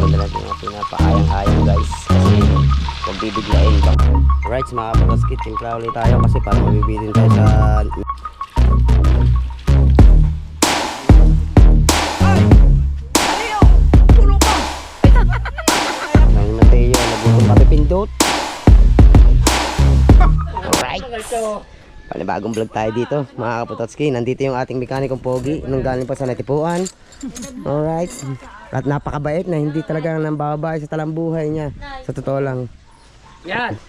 Maganda natin yung pinapaayang-ayang guys. Kasi huwag bibiglain. Alright, mga kapataskit, timpla ulit tayo kasi para mabibitin tayo sa... Nang Mateo, nagutom kami pindot. Alright. Panibagong vlog tayo dito mga kapatotski. Nandito yung ating mekanikong Pogi nung galing pa sa Natipuan. Alright. At napakabait na hindi talaga nang babay sa talambuhay niya. Sa totoo lang. Yan.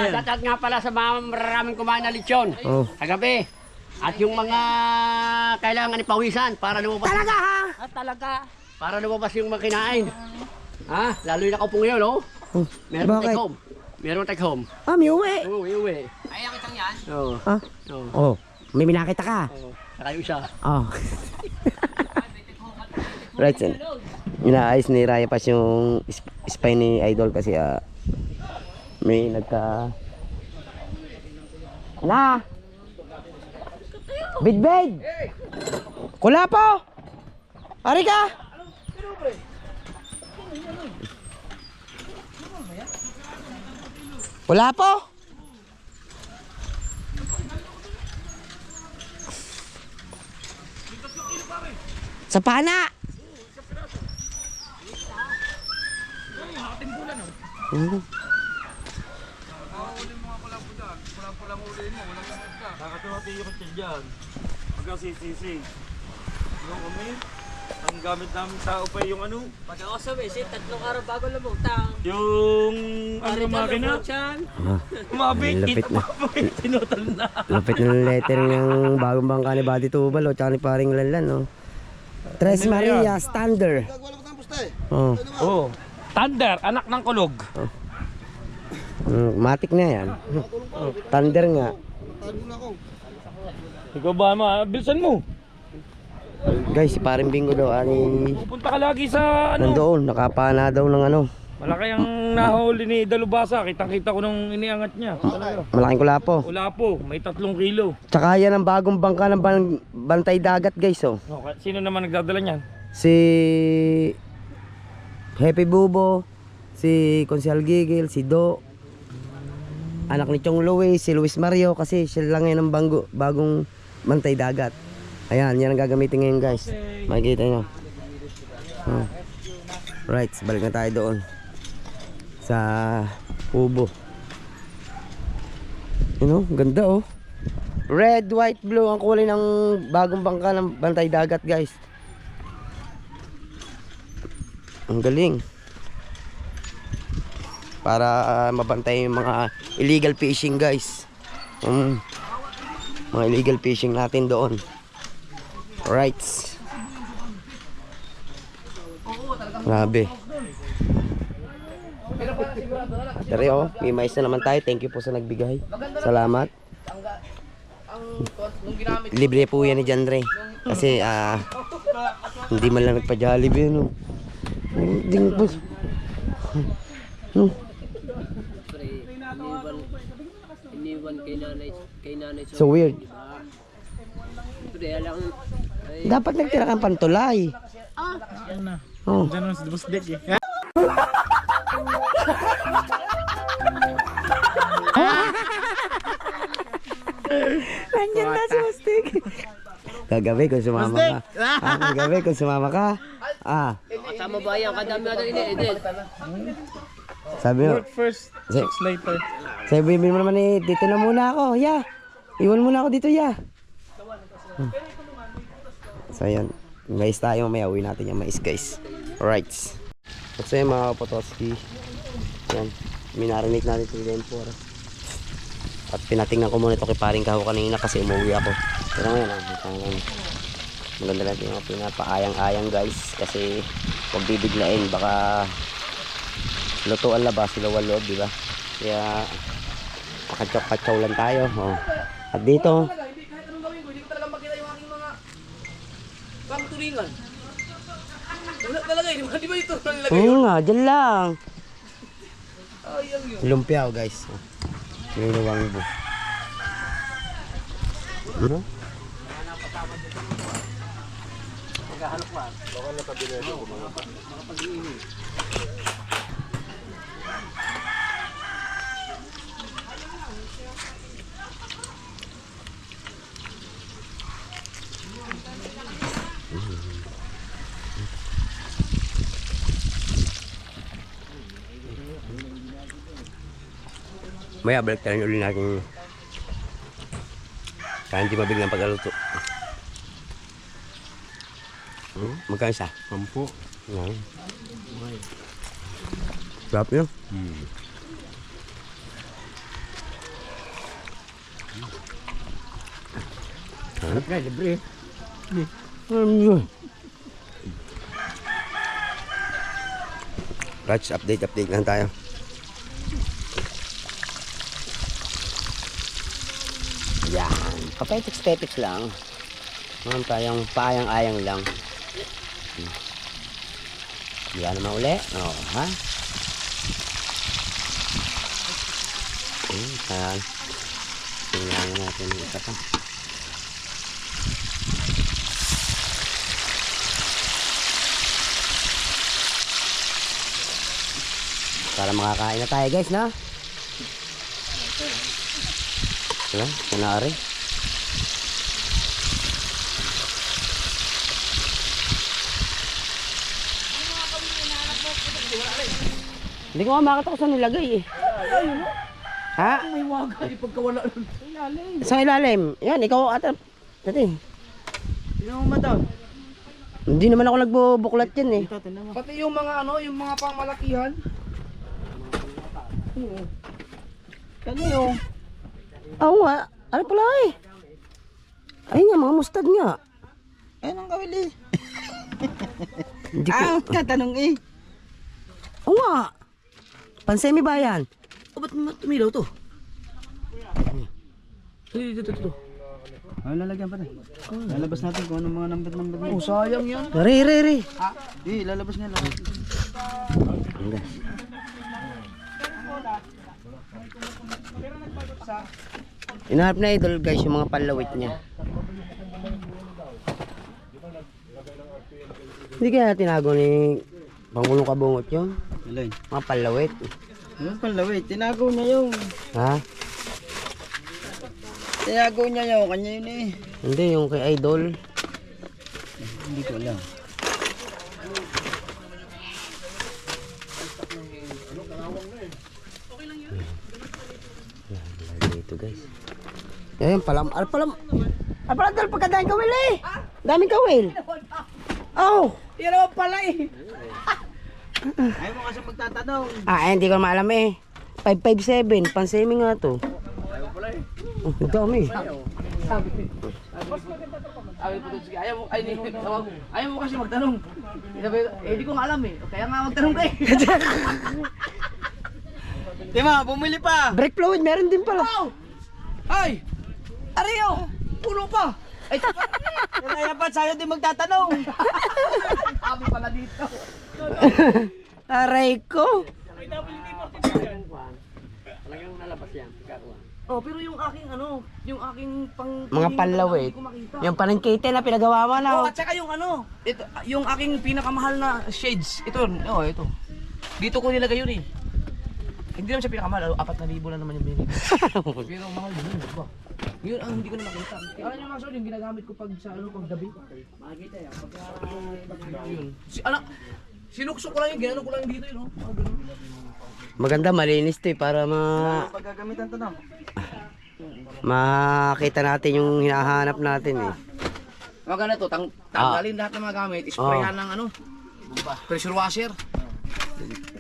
Dapat nga pala sa mga maraming kumain na lechon. Kagabi. At yung mga kailangan ipawisan para lumabas. Talaga ha? Talaga. Para lumabas yung makinain. Lalo yung nakaupo ngayon, no? Meron take home. Meron take home. May uwi. Oo, may uwi. Ay, ang isang yan? Oo. May minakita ka. Saka yung isa. Right, son. Inaayos ni Raya pa yung spine ni Idol kasi may nagka... Na! Bidbid! Kula po! Ari ka! Wala po! Sa pana! Nakatuwati yung kutsil dyan. Hanggang sisisi. Ang gamit namin tao pa yung ano? Pag-aosam tatlong araw bago lumutang. Yung ano makina? Umabit, Lapit na. tinutol na. Lapit na ng letter ng bagong bangka ni Buddy Tubal o tsaka ni Paring Lanlan. Tres Maria Standard. Thunder, anak ng kulog. Matik na yan. Thunder nga. Ikaw ba bilsan mo? Guys, si Paring Bingo daw Pupunta ka lagi sa ano? nandoon, nakapana daw ng ano. Malaki ang nahuli ni Dalubasa. Kitang-kita ko nung iniangat niya. Talaga. Malaking kulapo. Wala po, may 3 kilo. Tsaka yan ang bagong bangka ng bantay dagat guys. Sino naman nagdadala niyan? Si Happy Bubo, si Consel Gigil, si Do, anak ni Chong Louis, si Luis Mario kasi siya lang yan ang bagong bantay dagat. Ayan, yan ang gagamitin ngayon guys. Makikita nyo. Right, balik na tayo doon sa Kubo. Ganda oh. Red, white, blue ang kulay ng bagong bangka ng bantay dagat guys. Ang galing. Para mabantay yung mga illegal fishing guys. Mga illegal fishing natin doon. Right. Grabe. Pero may mais na naman tayo. Thank you po sa nagbigay. Salamat. Libre po yan ni Jandre. Kasi hindi man lang nagpa-Jollibee no. Hindi po. Iniwan kay nanay. So weird. Dapat nagtira kang pantulay. Diyan naman sa busdek eh. Nandiyan na si Mustik. Kagabi kung sumama ka. Kagabi kung sumama ka. Kasama ba yan? Kadami natin ini-edit. Sabi mo. Work first, 6 later. Sabi mo naman dito na muna ako. Iwan muna ako dito So yan. Mais tayo mamaya. Uwi natin yung mais guys. Alright. So yan mga kapatoski. Yan. Minarinig natin ito din po. At pinatingnan ko muna ito kay Paring Kaho kanina kasi umuwi ako. Pero ngayon maganda natin yung pinapaayang-ayang guys. Kasi huwag bibiglain. Baka lutuan labas. Silawal loob diba? Kaya pakatsaw-katsaw lang tayo. At dito Turingan. Wala talaga di ba ito nilagay? oo nga, dyan lang. Lumpia guys. Yung luwang bu. Ano? Maghahalok ba? Baka nakabili ko mga pag-iinit. Maya, balik tayo ulit natin. Kaya hindi mabiglang pag-aluto. Magkano isa? 10. Yan. Sarap yun. Sarap nga, libre. Guys, update lang tayo. Yan. Papetiks lang. Mga tayong payang-ayang lang. Diyan naman uli. Oo, ha? Ayan. Tingnan natin yung isa pa. Para makakain na tayo guys, na? Diba? Kunwari. Hindi ko nga makita kung saan nilagay eh. Ha? May wagay pagkawala nun. Ilalim. Sa ilalim. Yan, ikaw ata. Dati. Tingnan mo madam. Hindi naman ako nagbubuklat yan eh. Pati yung mga ano, yung mga pangmalakihan. Kano yun? Oo nga. Ano pala eh? Ayun nga, mga mustard nga. Ayun ang kawil eh. Hindi ko. Tatanong eh. Oo nga. Pansemi ba yan? O ba't tumilaw to? Ito. Ay, lalagyan pa rin. Lalabas natin kung anong mga number mo. Oh, sayang yan. Re. Ha? Di, lalabas nga lang. Inaharap na idol guys yung mga palawit niya. Hindi kaya tinago ni Pangulong Kabungot yun? Alay. Mga palawit. Yung palawit, tinago niya yung. Ha? Tinago niya yung kanya yun eh. Hindi, yung kay idol. Hindi ko alam. Dito guys. Ayun, palam. Dal pagkadaming kawil eh. Daming kawil. Oh. Yan naman pala eh. Ayaw mo kasi magtatanong. Hindi ko maalam eh. 557, pansemi nga to. Ayaw mo pala eh. Oh, dami. Sabi po doon, sige, ayaw mo kasi magtanong. Sabi, di ko nga alam eh. Kaya nga magtanong ka eh. Diba, bumili pa. Brake fluid, meron din pala. Ay! Ariyo! Puno pa! Ay, kaya pa sa'yo din magtatanong. Kami pala dito. Aray ko. Talagang nalabas yan. Oh, pero yung aking ano, yung aking Mga panlawit. Yung panangkite na pinagawa mo na. Oh, at saka yung ano, ito, yung aking pinakamahal na shades. Ito, ito. Dito ko nilagay yun eh. Hindi naman siya pinakamahal, 4,000 na naman yung binili. Pero mahal din yun, diba? Yun ang hindi ko na makita. Alam niyo mga yung ginagamit ko pag sa ano, pag gabi. Makikita yan, pag yun. Sinuksok ko lang yung, ginano ko lang dito yun, no? Maganda, malinis to eh, para Pagkagamitan to na. makita natin yung hinahanap natin eh. Mga ganito, tanggalin lahat ng mga gamit, sprayan ng ano, pressure washer.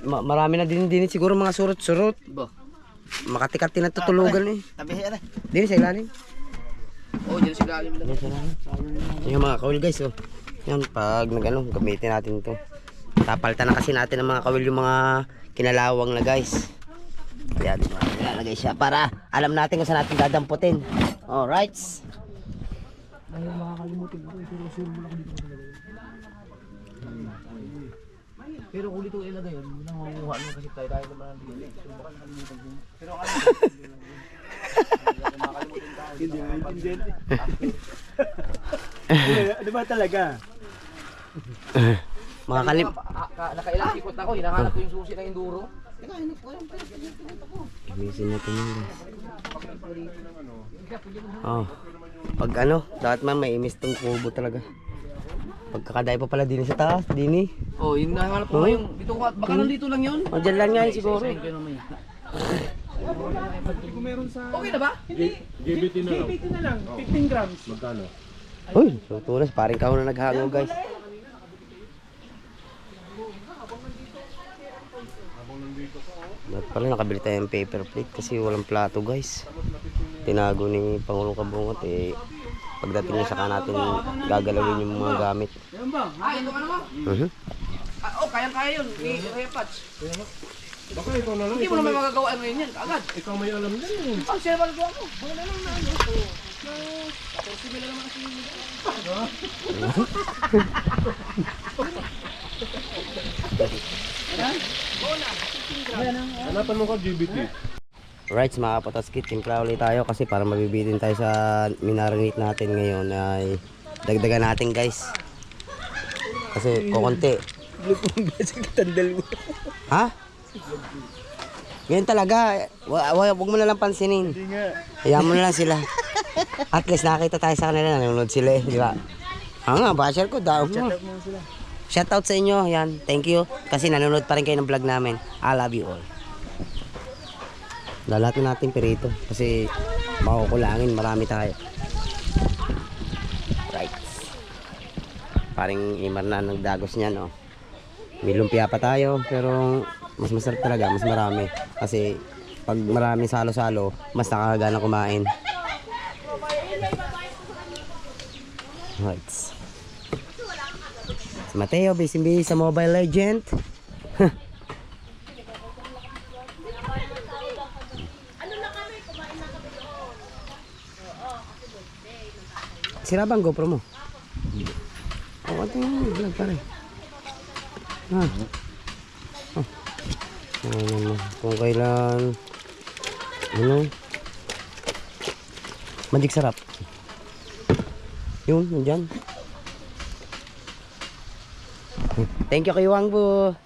Marami na din siguro mga surot-surot. Ba? Makati-kati na tutulugan eh. Tabi yan eh. Din sa ilalim. Oo, dyan sa galim lang. Yung mga kawil guys oh. Yan, pag nag-ano, gamitin natin ito. Tapaltan na kasi natin ang mga kawil yung mga kinalawang na guys. Ayan, ilalagay siya para alam natin kung saan natin dadamputin. Alright. Ay, makakalimutin ko. Pero sure mo lang dito. Pero kung dito ilagay yun, yun ang makukuha mo kasi tayo naman ang dito. So baka nakalimutan ko. Pero akala ko, makakalimutan tayo. Hindi mo intindihan eh. Ano ba talaga? Nakailang ikot ako, hinahanap ko yung susi ng enduro. Imisin natin yun guys. Oh. Pag ano, dapat man may imis tong kubo talaga. Pagkakaday pa pala din sa taas, din eh. Oh, yung nahanap ko yung dito ko, baka nandito lang yun. O dyan lang yan siguro. Okay na ba? JBT na lang. 15 grams. Magkano? Uy, tutulas. Paring kahon na naghango guys. Dapat pala nakabili tayong paper plate kasi walang plato guys. Tinago ni Pangulong Kabungot eh. Pagdating niya saka natin gagalawin yung mga gamit. Ah, ito ka naman. Kayang-kaya yun. Kaya patch. Baka ikaw na lang. Hindi mo naman magagawa ngayon yan. Agad. Ikaw may alam din eh. Ang serval ko ako. Wala lang na ano. Hanapan mo ka JBT. Right, mga kapataskit, timpla ulit tayo kasi para mabibitin tayo sa minarinate natin ngayon ay dagdagan natin guys. Kasi kukunti. Ha? Ganyan talaga. Wag mo na lang pansinin. Hayaan mo na lang sila. At least nakita tayo sa kanila, nanonood sila eh, di ba? Nga, basher ko daw mo. Shoutout sa inyo, yan. Thank you. Kasi nanonood pa rin kayo ng vlog namin. I love you all. Lalatin natin perito kasi makukulangin, marami tayo. Right. Paring Imar na nagdagos niya, no. May lumpia pa tayo pero mas masarap talaga, mas marami. Kasi pag marami salo-salo, mas nakakagana kumain. Right. Si Mateo, busy sa Mobile Legend. Sira bang GoPro mo? Oo, ito yung vlog pare. Ha? Oh. Kung kailan... Ano? Magic sarap. Yun, nandyan. Thank you kay Wangbo.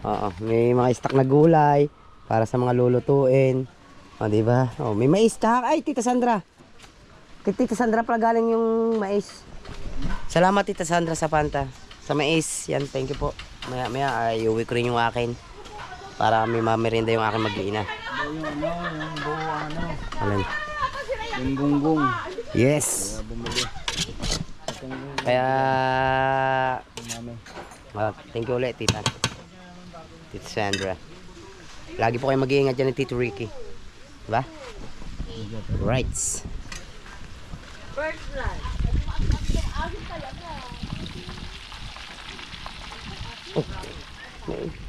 Oo, may mga stock na gulay para sa mga lulutuin. O, diba? O, may mais ka. Ay, Tita Sandra. Kay Tita Sandra pala galing yung mais. Salamat Tita Sandra sa panta. Sa mais, yan, thank you po. Maya ay uwi ko rin yung akin. Para may mamerinda yung akin mag-iina. Alin? Yung gunggong. Yes. Kaya thank you ulit Tita. Tita Sandra. Lagi po kayo mag-iingat dyan ni Tito Ricky. Diba? Right. First line. Oh.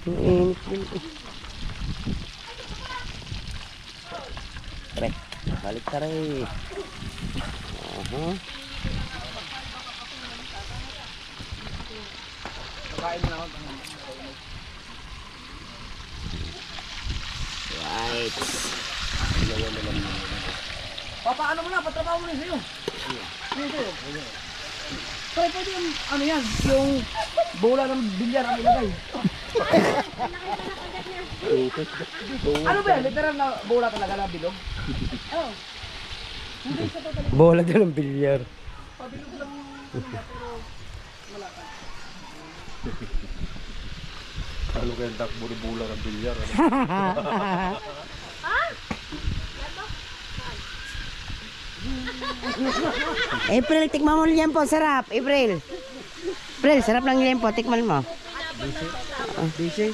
Mainit din. Pre, balik ka rin. Right. Papaano mo na, patrabaho mo na sa'yo. Pare, pwede yung, ano yan, yung bola ng bilyar ang ilagay. Ano ba yan? Literal na bola talaga na bilog? Oo. Bola din ng bilyar. Pabilog lang yung pero malakad. Ano kayang takbo ni Bula ng bilyar? April, tikman mo liempo, sarap. April. April, sarap lang liempo, tikman mo. DJ?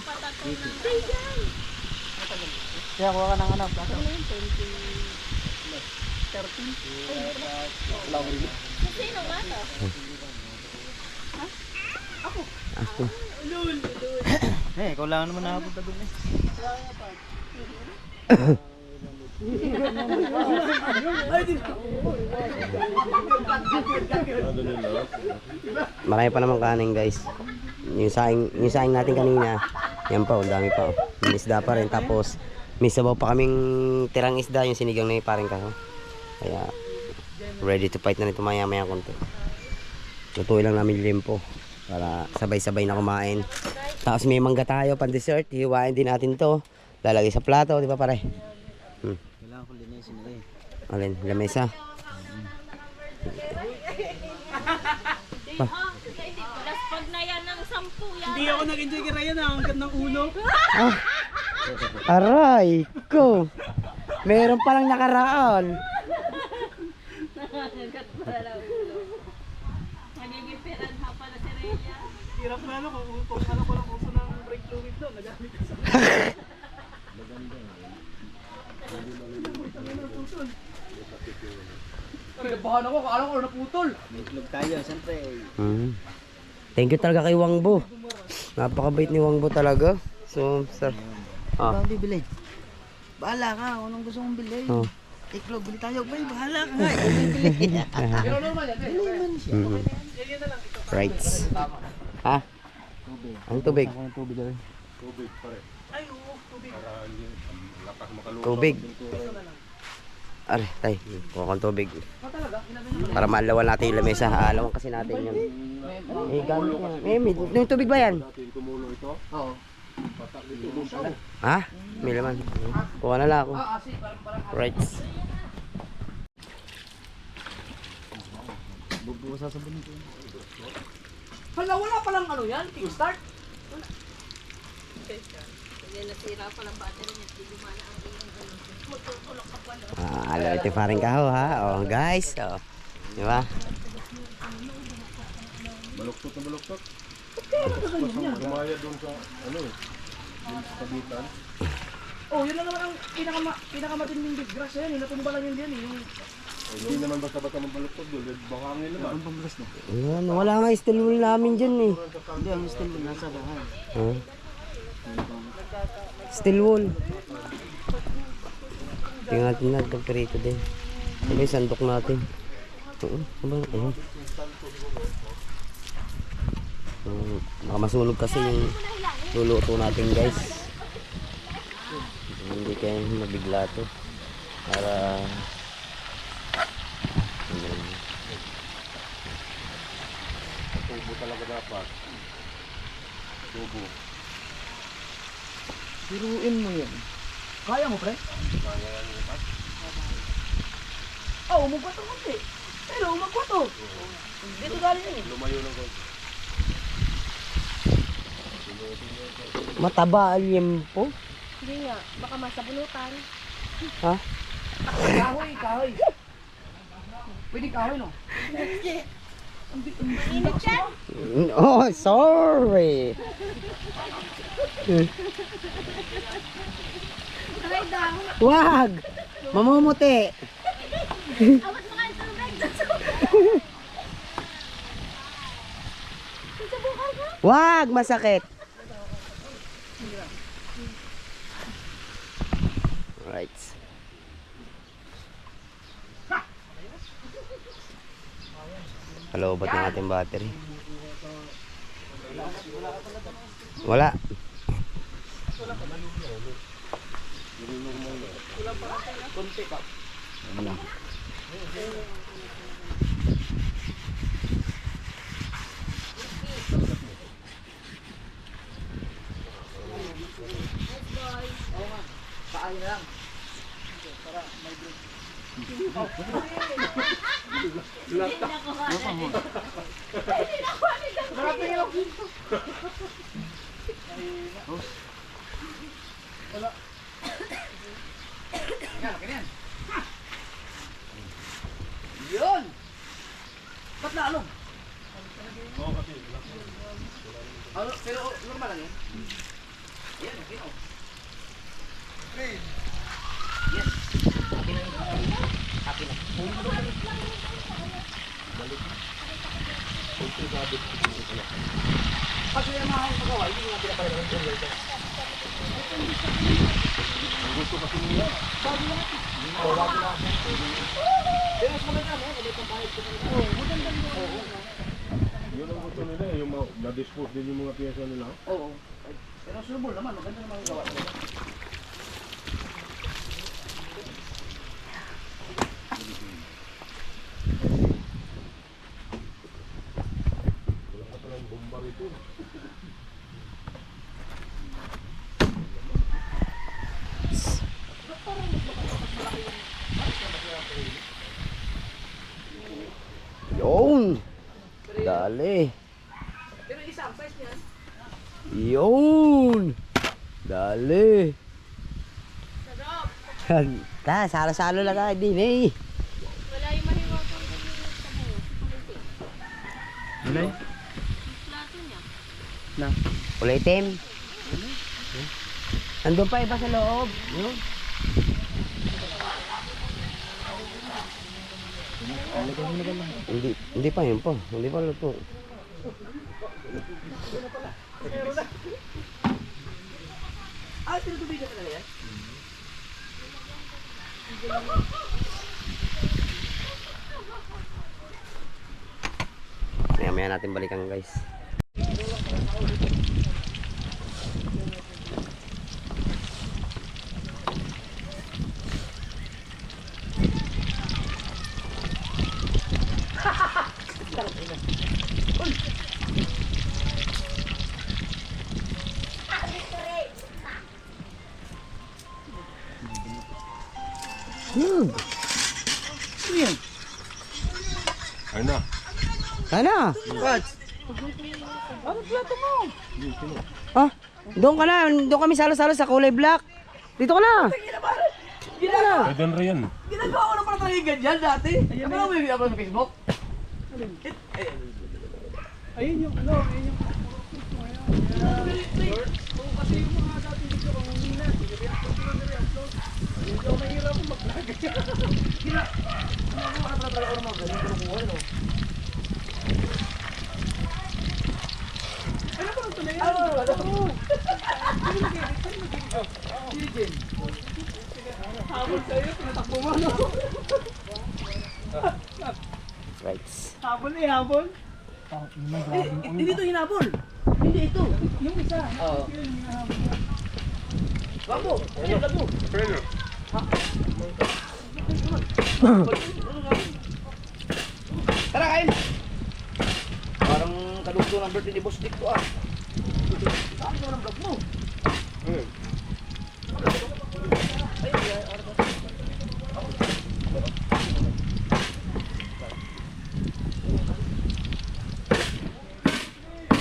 Kaya kuha ka ng anak. Sino nga to? Ako. Ikaw lang naman nakapunta doon eh. Marami pa naman kanin guys. Yung saing natin kanina, yan pa, ang dami pa. May isda pa rin. Tapos may sabaw pa kaming tirang isda, yung sinigang na yung paring kaho. Kaya ready to fight na nito maya konti. Lutuin lang namin limpo para sabay-sabay na kumain. Tapos may mangga tayo pan dessert, hiwain din natin to. Lalagay sa plato, di ba pare? Kailangan ko linisin nila eh. Alin, lamesa. Plus pag na yan ng 10 yan. Hindi ako nag-enjoy kay Ryan, ang hanggat ng ulo. Aray ko. Meron palang nakaraan. Nakagat pala lang ulo. Magiging piranha pala si Rhea. Hirap na ano kung ano ko lang uso ng brake fluid doon. Nagamit ka sa... Nagkabahan ako, akala ko naputol. Thank you talaga kay Wangbo. Napakabait ni Wangbo talaga. So, sir. Ah. Ang bibili. Bahala ka, anong gusto mong bilhin? Oh. Iklog, bili tayo. Bay, bahala ka nga. Ikaw bibili. Pero normal yan. Normal siya. Mm. Right. Ha? Ang tubig. Tubig pare. Ay, oo, tubig. Para yung lakas makalunod. Tubig. Are, tay. Kuha kang tubig. Ah, talaga? Ilagay nyo. Para maalawan natin yung lamesa. Aalawan kasi natin yun. Eh, gamit yan. May tubig ba yan? Natin kumulo ito. Oo. Patak dito lusaw. Ha? May laman. Kuha na lang ako. Asi, parang Right. Hala, wala palang ano yan? Kickstart? Hindi nasira pala ang battery niya. Hindi gumana ang iyong ano. Matutulog ka pala. Alalati pa rin kaho ha. Oh, guys. Oh. Di ba? Baluktot na baluktot. Pasang gumaya doon sa ano eh. Yung sa kagitan. Oh, yun lang naman ang pinakamatinding disgrasya yan. Natumba lang yun yan eh. Yung... Hindi naman basta-basta mabaluktot doon. Baka hangin naman. Ayan, wala nga steel wool namin dyan eh. Hindi, ang steel mo nasa bahay. Huh? Steel wool. Tingnan natin na pagperito din. Ano yung sandok natin? Oo, ano ba? Ayun. Baka masunog kasi yung luluto natin guys. Hindi kayo mabigla to. Para Tubo talaga dapat. Tubo. Biruin mo yan. Kaya mo, pre? Kaya yan lipat. Oh, umagwato konti. Pero umagwato. Dito galing yun eh. Lumayo ng konti. mataba ang yempo. Hindi nga. Baka masabunutan. Ha? Kahoy, kahoy. Pwede kahoy, no? Init siya. Oh, sorry. Try daw. Wag. Mamumuti. Awas mga tubig. Susubukan ka? Wag, masakit. Right. Palobat ng ating battery. Wala. Wala. Kaay na lang. Yun! Ba't naalog? Ano, pero normal lang yun? Yan, okay, oh. Yes. Akin na yun. Akin na. Pag sila mga pagawa, hindi nga pinapalala ng converter. Ang gusto kasi niya. Pero mas maganda mo, may pambayad ko nila. Oo, maganda nyo. Oo. Yun ang gusto nila. Yung na-dispose din yung mga piyesa nila. Oo. Pero surbol naman, maganda naman yung gawa nila. Wala ka palang bomba rito. Yun. Dali. Pero isa ang size niyan. Yun. Dali. Ta, salo-salo lang tayo din eh. Wala yung mahiwaw kang ganyan sa buhok. Alay? Plato niya. Kulay itim. Nandun pa iba sa loob. Yun. Hindi pa yun po. Hindi pa luto. Maya natin balikan guys. Ayun na. Ano? Ah, doon ka na. Doon kami salo-salo sa kulay black. Dito ka na. Pwede na rin yan. Ginagawa ko na pala talaga ganyan dati. Ano ba may upload sa Facebook? Right. Hindi ito hinabol. Hindi ito. Yung isa. Oo. Wako. Wako. Tara kain. Parang kadugto ng birthday ni Boss Dick to ah. Saan mo ng vlog mo?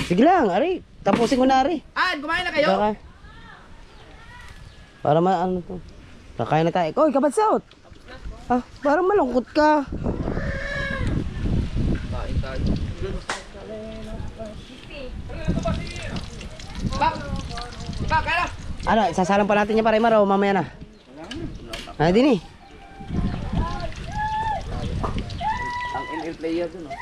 Sige lang, Ari. Tapusin ko na, Ari. Ah, kumain na kayo? Baka. Para ano to. Nakain na tayo. Oy, kabatsot. Ah, parang malungkot ka. Kain tayo. Bak! Bak, kaya na! Ano, sasalang pa natin niya para Maro, mamaya na. Ah, din eh. Ang ML player dun, oh.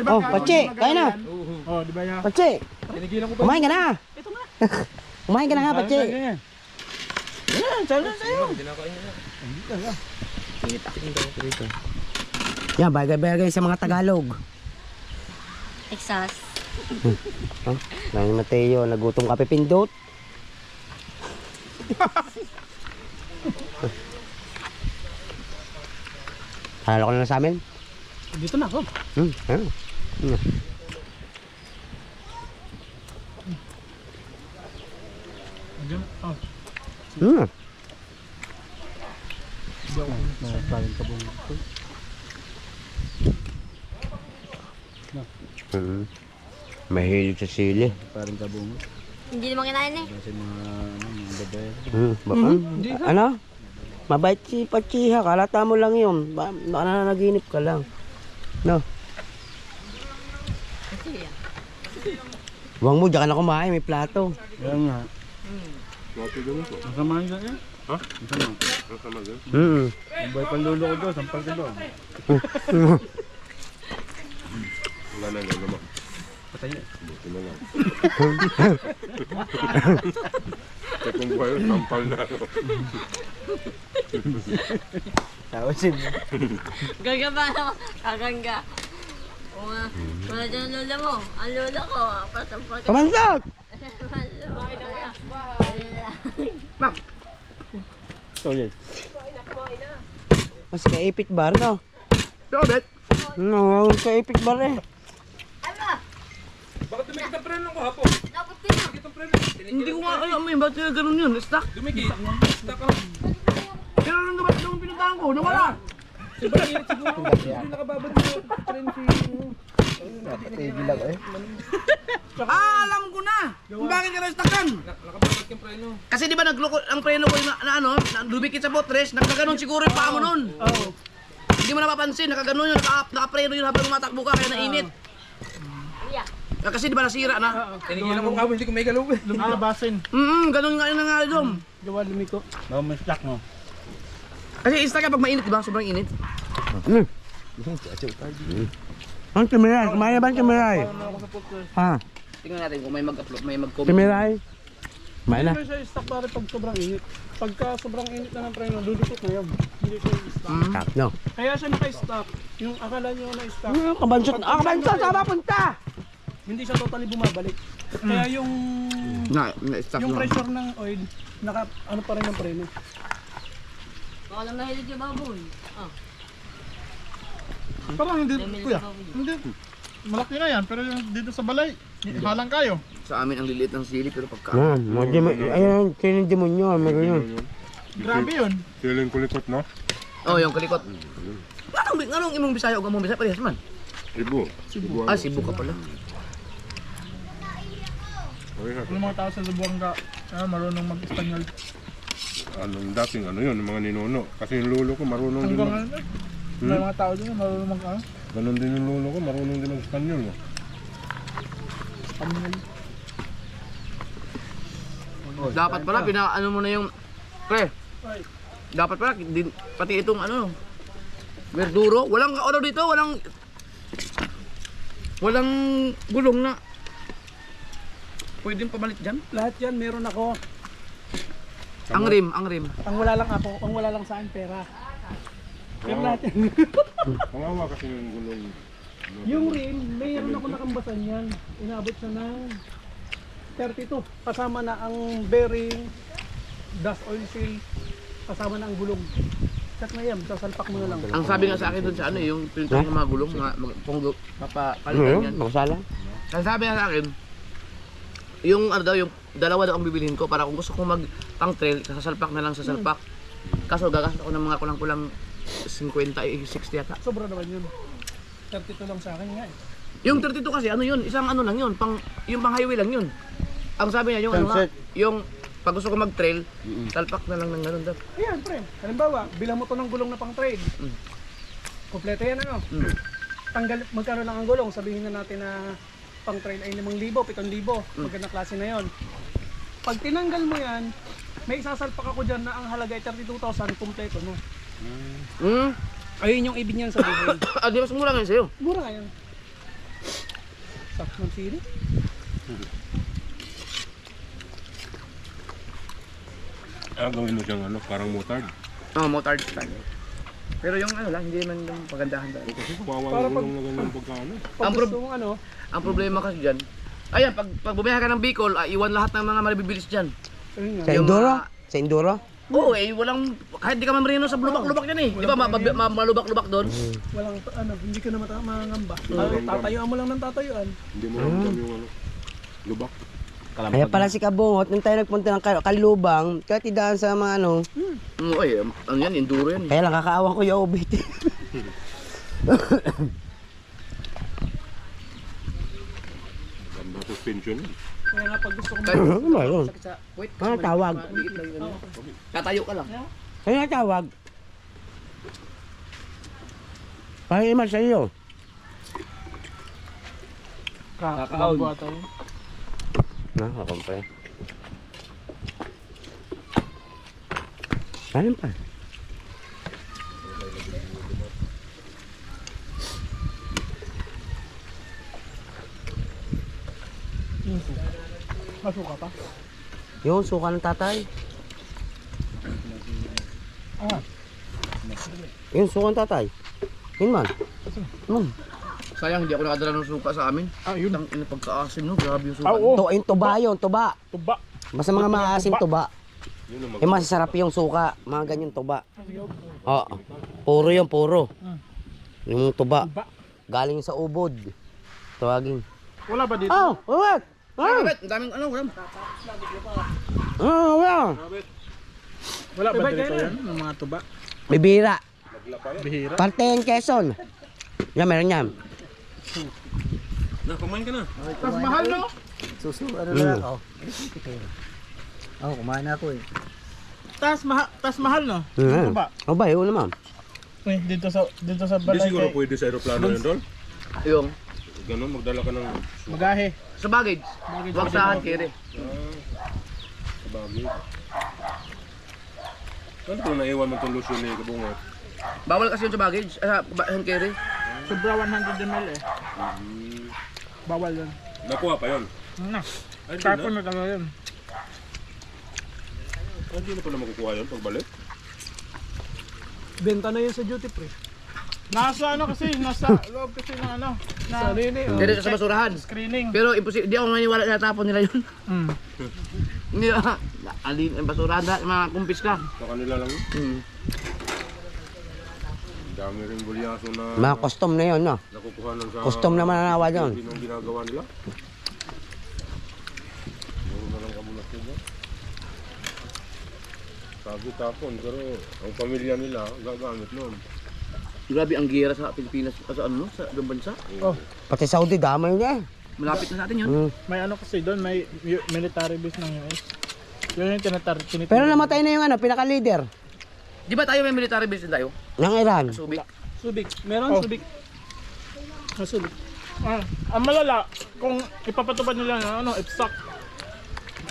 Oh, Pache, kain na. Oh, di ba yan? Pache, Tinigilan ko ba? kumain ka na. Kumain ka na nga, Pache. Yan, bagay-bagay sa mga Tagalog. Texas. Oh, Nang Mateo, nagutom ka pipindot. Halala ko na lang sa amin. Dito na ako. Ayun. Hmm. Mahilig sa sili. Hindi naman kinain eh. Ano? Mabait si Pachiha, kalata mo lang yun. Baka nanaginip ka lang. No? Huwag mo, diyan ka na kumain, may plato. Yan nga. Mati ganun po. Masama yun eh. Ha? Masama. Nasama din. Ang boy panlulo ko doon, sampal ka doon. Wala na lang naman. Patay na. Buti na lang. Kaya kung buhay, sampal na. Tawasin. Gagaba na. Kagangga. Wala dyan ang lola mo. Ang lola ko. Pasampal ka. Kamansot! Solid. Mas kaipit bar, no? Robert! No, kaipit bar eh. Ano? Bakit tumikit ang preno ko hapon? Dapat pinang. Tumikit ang preno. Hindi ko nga alam eh, ba't kaya ganun yun? Stuck? Dumikit. Stuck ka. Pero nung naman yung pinuntahan ko, nawala. Alam ko na! Kung bakit ka na-stackan? Nakababag yung preno. Kasi di ba nagloko ang preno ko yung dumikit sa buttress, nagkaganon siguro yung paa mo nun. Oo. Hindi mo napapansin, nakaganon yun, nakapreno yun habang tumatakbo ka, kaya nainit. Kasi di ba nasira na? Tinigilan ko kamo, hindi ko may galaw eh. Lumalabasin. Ganun nga yung nangyari doon. Gawa lumiko. Bawa mo stock mo. Kasi istak ka pag mainit, di ba? Sobrang init. Ang kimiray, kumaya ba ang kimiray? Ha? Tingnan natin kung may mag-upload, may mag-comment. Kimiray? Kumaya na. Hindi siya stock pare pag sobrang init. Pagka sobrang init na ng preno, dudukot na yun. Hindi siya stock. Stop, no. Kaya siya naka-stock. Yung akala nyo na stock, Kabansot, kabansot, saan mapunta? hindi siya totally bumabalik. Kaya yung Na-stuck yung na. pressure ng oil, naka ano pa rin ng preno. Baka lang nahilig yung baboy. Ah, Parang hindi, namili kuya. yung baboy. Hindi. Malaki na yan, pero yung dito sa balay, halang kayo. Sa amin ang liliit ng sili, pero pagka... Yan, ayan, sinong demonyo, may ganyan. Grabe yun. Feeling kulikot na. Oh, yung kalikot. Anong imong Bisaya o gamong Bisaya? Parehas man. Cebu. Ah, Cebu ka pala. Yung mga tao sa Zamboanga, marunong mag-Espanyol. Anong dating ano yun, mga ninuno. Kasi yung lolo ko marunong din Hanggang mag... may mga tao dyan, marunong mag Ganon din yung lolo ko, marunong din mag-Espanyol. No? Espanyol. Dapat pala, ano mo na yung... Pre, dapat pala, pati itong ano... Verduro. Walang ano dito, walang gulong na... Pwedeng pamalit dyan. Lahat yan, meron ako. Ang rim. Ang wala lang ako, ang wala lang sa akin pera. Pero lahat yan. Pangawa kasi yung gulong. Yung rim, mayroon ako nakambasan yan. Inabot siya ng 32. Kasama na ang bearing, dust oil seal, kasama na ang gulong. Check na yan, sasalpak mo na lang. Ang sabi nga sa akin doon sa ano, yung pinuntahan ng mga gulong, papapalitan yan. Makasala? Ang sabi nga sa akin, yung ano daw, yung dalawa daw ang bibilihin ko para kung gusto kong mag pang trail, sasalpak na lang sa salpak. Kaso gagastos ako ng mga kulang-kulang 50, 60 yata. Sobra naman yun. 32 lang sa akin nga eh. Yung 32 kasi ano yun, isang ano lang yun, yung pang highway lang yun. Ang sabi niya, yung ano nga, yung pag gusto ko mag-trail, salpak na lang ng ganun daw. Ayan, pre. Halimbawa, bilang mo to ng gulong na pang trail. Kompleto yan ano. Tanggal, magkano lang ang gulong, sabihin na natin na pang trail ay 5,000, 7,000. Magandang klase na yon. Pag tinanggal mo yan, may isasalpak ako dyan na ang halaga ay 32,000 kompleto no. Ayun yung ibig niyan sabihin. Ah, di mas mura ngayon sa'yo. Mura nga yan. Sakto ng sili. Gawin mo siyang ano, parang motard. Oo, motard style. Pero yung ano lang, hindi naman yung pagandahan dahil. Kasi kawawa Para yung pag- gulong na ganyan pagkano. Pag Ang gusto mong ano, Ang problema kasi dyan, ayan, pag bumiyahe ka ng Bicol, iwan lahat ng mga mabibilis dyan. ayun nga. Sa Indoro? Sa Indoro? Oo, walang, kahit di ka mamarino sa lubak-lubak yan eh. Di ba, malubak-lubak doon? Walang ano, hindi ka na mangamba. Tatayuan mo lang ng tatayuan. Hindi mo ramdam yung ano, lubak. Kaya pala si Kabungot, nung tayo nagpunta ng Kalubang, kaya tidaan sa mga ano, Ay, ano yan, enduro yan. kaya lang kakaawan ko yung obit. Ganda suspension. Kaya nga pag gusto ko Ano yun? Sakit sa, wait, Ano tawag? maliit lang yun. Tatayo ka lang. Kaya nga tawag. Parang iman sa iyo. kakaon. Nakakumpre. Kanin pa. Masuka pa. Yung suka ng tatay. Yung suka ng tatay. Yun man. Sayang, hindi ako nakadala ng suka sa amin. Yun. Ang ina pagkaasim, no? Grabe yung suka. Yung tuba yun, tuba. Tuba. Basta mga maasim tuba. Yun ang Eh masasarap yung suka, mga ganyan tuba. Oo. Puro yung puro. Yung tuba. Tuba. Galing sa ubod. Tawagin. Wala ba dito? Oh, what? Ah, Ang daming ano, ulam. wala. Wala ba dito yan? Ng mga tuba? Bibira. Bihira. Parte ng Quezon. Yan, meron yan. Na, kumain ka na. Tapos mahal no? Mm. Tas mahal no? Mm. Tuba. O ba, yun naman. Eh, dito sa Hindi balay siguro kay pwede sa aeroplano yun, Dol. Yung, Ganun, magdala ka ng Magahe. sa baggage. Huwag sa hand carry. kabagay. Ano kung naiwan mo itong lusyon ni Kabungot? Bawal kasi yun sa baggage, hand carry. Sobra 100 ml eh. Bawal yun. Nakuha pa yun. Na. Ay, di Tapon na. na talaga yun. Hindi na pala makukuha yun pagbalik. Benta na yun sa duty free. Nasa ano kasi, nasa loob kasi ng ano. Sa nini. Dito sa basurahan. Screening. Pero imposible, di ako maniwala na tapon nila yun. Mm. Hindi alin ang basurahan dahil mga kumpis ka. Sa kanila lang yun. Hmm. Dami rin bulyaso na Mga custom na yun, no? nakukuha ng sa... Custom na mananawa doon. Hindi nung ginagawa nila. Puro na lang kamulas nila. Sabi tapon, pero ang pamilya nila gagamit nun. Grabe ang gira sa Pilipinas, sa ano, sa ibang bansa. Pati Saudi, damay niya. Malapit na sa atin yun. Mm. May ano kasi doon, may military base ng US. Yun yung tinitin. Pero namatay na yung ano, pinaka-leader Di ba tayo may military base din tayo? ng Iran. Subic. Subic. Meron Subic. Subic. Ang malala, kung ipapatupad nila ng ano, IPSAC.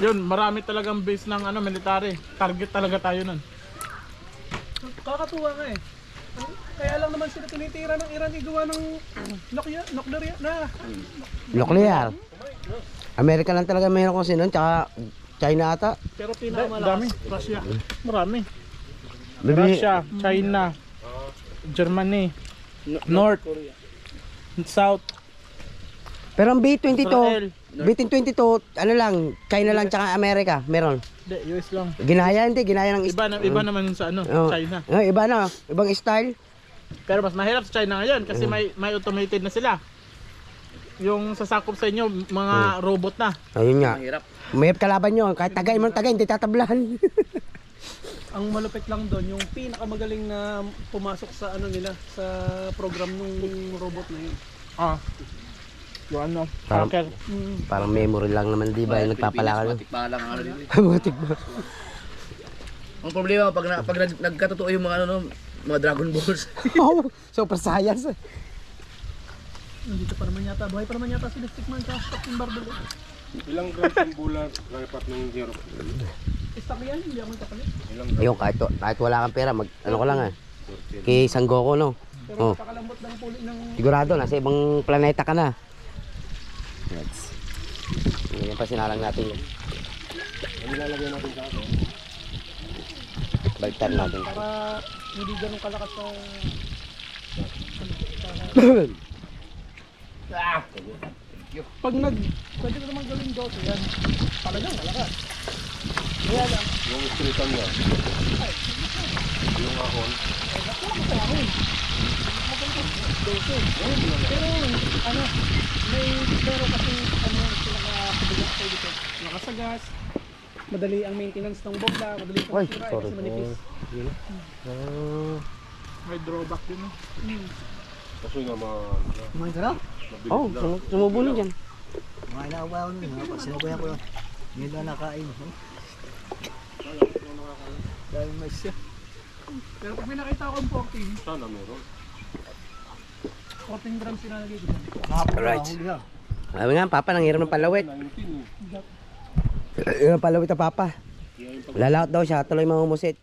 Yun, marami talagang base ng ano, military. Target talaga tayo nun. Kakatuwa nga eh. Kaya lang naman sila tinitira ng Iran igawa ng Nuclear. Amerika lang talaga mayroon kung sino, tsaka China ata. Pero pinakamalakas. Russia. Marami. Bibi, Russia, China, Germany, North, South, pero ang B-22, Israel. B-22, ano lang, China lang tsaka Amerika, meron. Hindi, US lang. Ginaya ng Iba naman sa ano, Oh. China. Iba na, ibang style. Pero mas mahirap sa China ngayon kasi may automated na sila. Yung sasakop sa inyo, mga robot na. Ayun nga. Mahirap. Mahirap kalaban nyo, kahit tagay mo ng tagay, hindi tatablahan. Ang malupit lang doon, yung pinakamagaling na pumasok sa ano nila, sa program nung robot na yun. Yung ano, Parang- hacker. Parang memory lang naman, di ba, yung nagpapalakal. Matik pa lang ang ano dito. Butik ba? Ang problema pag nagkatotoo yung mga ano, mga Dragon Balls. Oh, super science. Nandito pa naman yata, buhay pa naman yata si District Man sa Captain Barbel. Ilang grams ang bulan dapat ng zero? Stock yan, hindi ako kapalit. Ilang Ayun, kahit wala kang pera, ano ko lang kay Sangoku, no? Pero Oh, napakalambot ng pulit ng... sigurado, nasa ibang planeta ka na. Yes. Yan pa sinalang natin yun. Ano nilalagay natin sa ato? Baliktad natin. Para hindi ganun kalakas sa... Pag pwede ko naman gawin dose, yan. Talagang malakas. Kaya lang, Yung istritan niya. Yung ahon. pero ano, pero kasi ano sila nakapagbigat sa dito. Nakasagas, madali ang maintenance ng bokla, madali sa Ay, masira sorry. kasi manipis. May drawback din. Kasi nga Kumain ka na? mabilis Oh, lang. sumubo na dyan. Mga inaabaw nun, ha? Pag sinukuya ko yun, ngayon lang nakain. Dahil may siya. Pero pag may nakita akong 14 Sana meron. grams sinalagay ko. Alright. Sabi nga, Papa, nanghiram ng palawit. 19 Yung palawit na Papa. Lalaot daw siya, tuloy mamumusit.